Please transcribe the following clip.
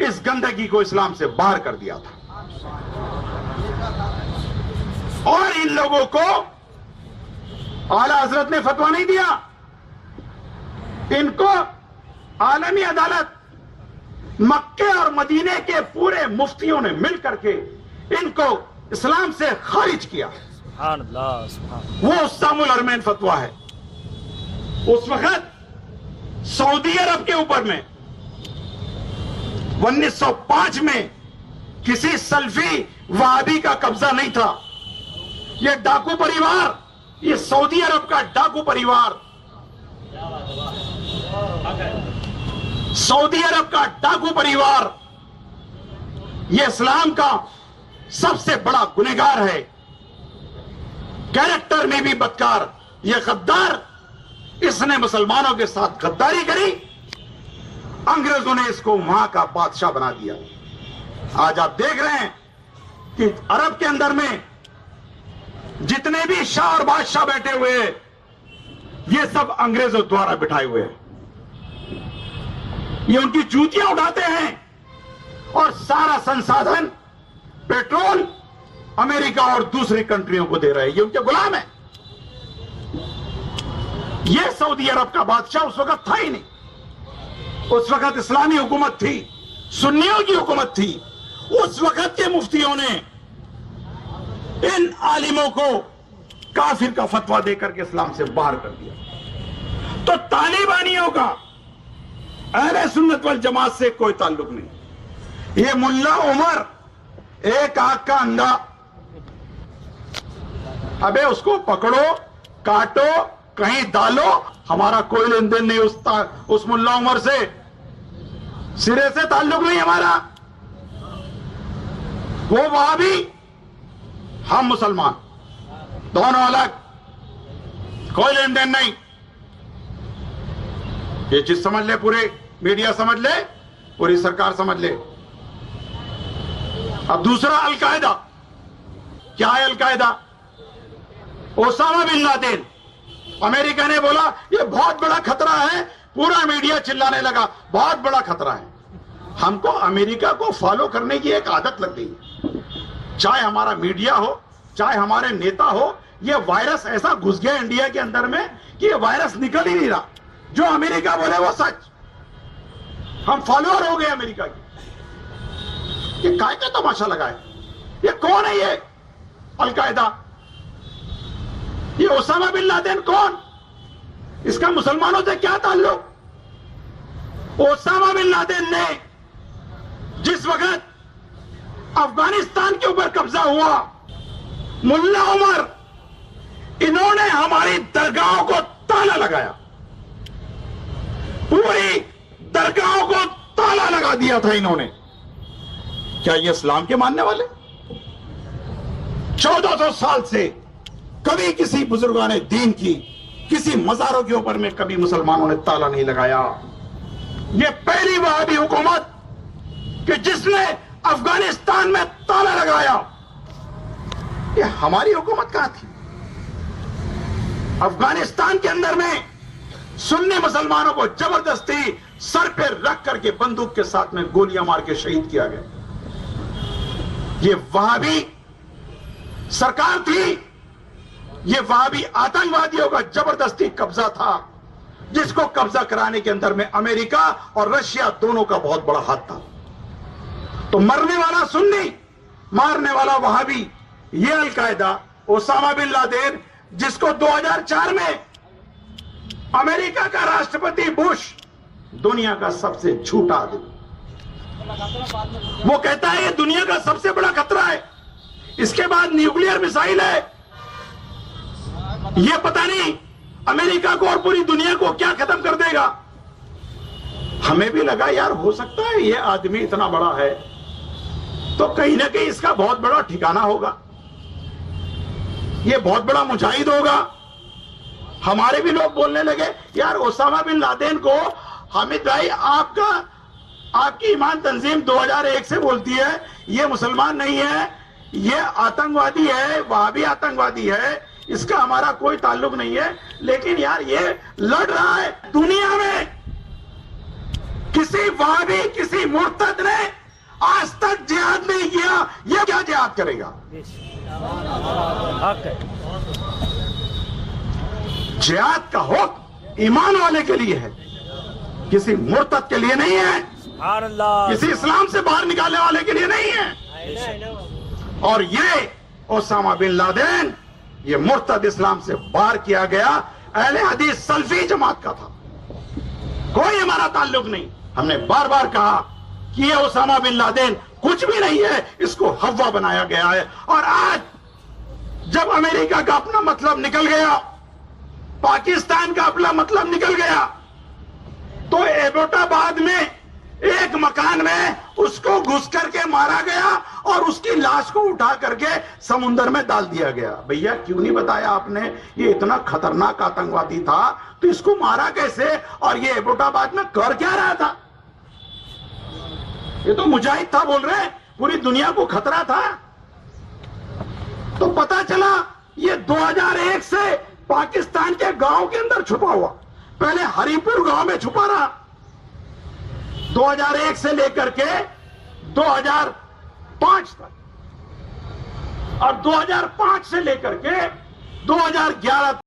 इस गंदगी को इस्लाम से बाहर कर दिया था। और इन लोगों को आला हजरत ने फतवा नहीं दिया, इनको आलमी अदालत मक्के और मदीने के पूरे मुफ्तियों ने मिलकर के इनको इस्लाम से खारिज किया। वो उस्सामुल हरमैन फतवा है। उस वक्त सऊदी अरब के ऊपर में 1905 में किसी सल्फी वहाबी का कब्जा नहीं था। ये डाकू परिवार, ये सऊदी अरब का डाकू परिवार, सऊदी अरब का डाकू परिवार, ये इस्लाम का सबसे बड़ा गुनहगार है, कैरेक्टर में भी बदकार, ये गद्दार। इसने मुसलमानों के साथ गद्दारी करी, अंग्रेजों ने इसको वहां का बादशाह बना दिया। आज आप देख रहे हैं कि अरब के अंदर में जितने भी शाह और बादशाह बैठे हुए हैं, ये सब अंग्रेजों द्वारा बिठाए हुए हैं। ये उनकी जूतियां उठाते हैं और सारा संसाधन, पेट्रोल अमेरिका और दूसरी कंट्रियों को दे रहे हैं। ये उनके गुलाम है। ये सऊदी अरब का बादशाह उस वक्त था ही नहीं। उस वक्त इस्लामी हुकूमत थी, सुन्नियों की हुकूमत थी। उस वक्त के मुफ्तियों ने इन आलिमों को काफिर का फतवा देकर के इस्लाम से बाहर कर दिया। तो तालिबानियों का अहले सुन्नत वल जमात से कोई ताल्लुक नहीं। ये मुल्ला उमर एक आंख का अंधा, अबे उसको पकड़ो, काटो, कहीं डालो, हमारा कोई लेन देन नहीं उस मुल्ला उमर से, सिरे से ताल्लुक नहीं हमारा। वो वहाबी, हम मुसलमान, दोनों अलग, कोई लेन देन नहीं। ये चीज समझ ले, पूरे मीडिया समझ ले, पूरी सरकार समझ ले। अब दूसरा अलकायदा, क्या है al Qaeda? Osama bin Laden, America ने बोला ये बहुत बड़ा खतरा है, पूरा मीडिया चिल्लाने लगा बहुत बड़ा खतरा है। हमको अमेरिका को फॉलो करने की एक आदत लग गई है। चाहे हमारा मीडिया हो, चाहे हमारे नेता हो, ये वायरस ऐसा घुस गया इंडिया के अंदर में कि ये वायरस निकल ही नहीं रहा। जो अमेरिका बोले वो सच, हम फॉलोअर हो गए अमेरिका के। ये काय का तमाशा लगा है? ये कौन है? ये अलकायदा, ये ओसामा बिन लादेन कौन? इसका मुसलमानों से क्या ताल्लुक? ओसामा बिन लादेन ने जिस वक्त अफगानिस्तान के ऊपर कब्जा हुआ, मुल्ला उमर, इन्होंने हमारी दरगाहों को ताला लगाया, पूरी दरगाहों को ताला लगा दिया था इन्होंने। क्या ये इस्लाम के मानने वाले? 1400 साल से कभी किसी बुजुर्गाने दीन की किसी मजारों के ऊपर में कभी मुसलमानों ने ताला नहीं लगाया। ये पहली वहाबी हुकूमत कि जिसने अफगानिस्तान में ताला लगाया। ये हमारी हुकूमत कहां थी? अफगानिस्तान के अंदर में सुन्नी मुसलमानों को जबरदस्ती सर पे रख करके बंदूक के साथ में गोलियां मार के शहीद किया गया। ये वहाबी सरकार थी, ये वहाबी आतंकवादियों का जबरदस्ती कब्जा था, जिसको कब्जा कराने के अंदर में अमेरिका और रशिया दोनों का बहुत बड़ा हाथ था। तो मरने वाला सुन्नी, मारने वाला वहाबी, ये अलकायदा, ओसामा बिन लादेन, जिसको 2004 में अमेरिका का राष्ट्रपति बुश, दुनिया का सबसे झूठा आदमी, वो कहता है ये दुनिया का सबसे बड़ा खतरा है, इसके बाद न्यूक्लियर मिसाइल है। ये पता नहीं अमेरिका को और पूरी दुनिया को क्या खत्म कर देगा। हमें भी लगा यार हो सकता है ये आदमी इतना बड़ा है तो कहीं ना कहीं इसका बहुत बड़ा ठिकाना होगा, ये बहुत बड़ा मुजाहिद होगा। हमारे भी लोग बोलने लगे यार ओसामा बिन लादेन को, हामिद भाई आपकी ईमान तंजीम 2001 से बोलती है ये मुसलमान नहीं है, ये आतंकवादी है, वहाबी आतंकवादी है, इसका हमारा कोई ताल्लुक नहीं है। लेकिन यार ये लड़ रहा है दुनिया में, किसी वहाबी, किसी मुर्तद ने ये क्या जिहाद करेगा? जिहाद का हुक्म ईमान वाले के लिए है, किसी मुर्तद के लिए नहीं है, किसी इस्लाम से बाहर निकालने वाले के लिए नहीं है। और ये ओसामा बिन लादेन, ये मुर्तद इस्लाम से बाहर किया गया अहले हदीस सल्फी जमात का था, कोई हमारा ताल्लुक नहीं। हमने बार बार कहा कि ये ओसामा बिन लादेन कुछ भी नहीं है, इसको हवा बनाया गया है। और आज जब अमेरिका का अपना मतलब निकल गया, पाकिस्तान का अपना मतलब निकल गया, तो एबोटाबाद में एक मकान में उसको घुस करके मारा गया और उसकी लाश को उठा करके समुद्र में डाल दिया गया। भैया क्यों नहीं बताया आपने? ये इतना खतरनाक आतंकवादी था तो इसको मारा कैसे? और ये एबोटाबाद में कर क्या रहा था? ये तो मुजाहिद था बोल रहे, पूरी दुनिया को खतरा था। तो पता चला ये 2001 से पाकिस्तान के गांव के अंदर छुपा हुआ, पहले हरिपुर गांव में छुपा रहा, 2001 से लेकर के 2005 तक, और 2005 से लेकर के 2011